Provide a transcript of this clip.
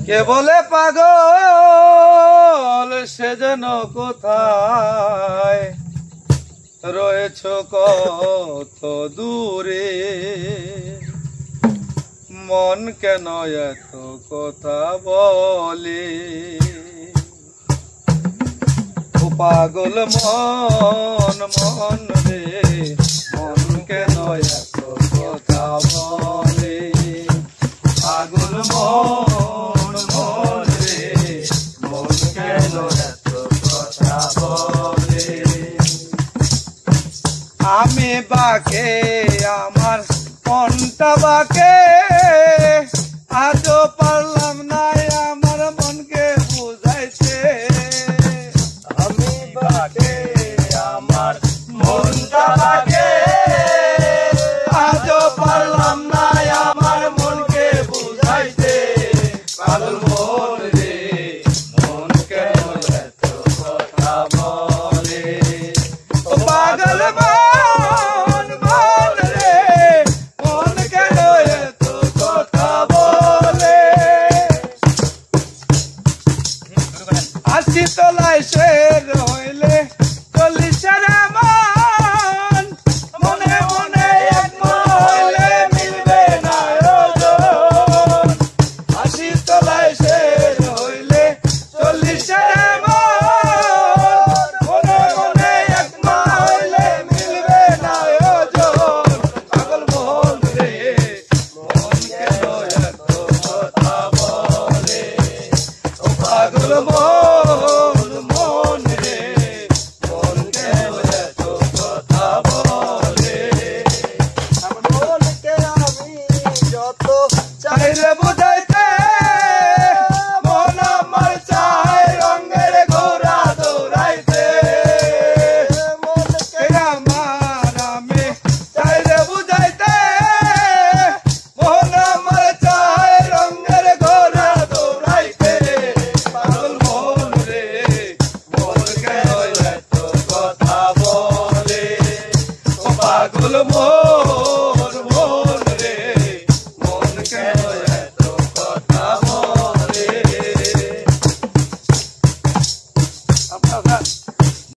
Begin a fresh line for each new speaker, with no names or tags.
কে বলে পাগল সে যেন কোথায় রয়েছ কত দূরে, মন কেন এত কথা বলে। ও পাগল মন মন রে, মন কেন এত কথা বলে। পাগল মন মন রে, মন কেন এত কথা বলে। আমি বাকে আমার মনটা বাকে, আজও পারলাম না আমার মনকে বুঝাইতে। আমি বাকে আমার মনটা বাকে, আজও পারলাম না আমার মনকে বুঝাইতে। পাগল মন রে, মন কেন এত কথা বলে। ও পাগল মন মন রে, মন কেন এত কথা বলে। আশি তলায় শের হইলে 40 মন, মনে মনে এক হইলে মিলবে না ওজন। আশি তলায় শের হইলে 40 মন, মনে মনে এক হইলে মিলবে না ওজন। পাগল মন রে, মন কেন এত কথা বলে। ও পাগল মন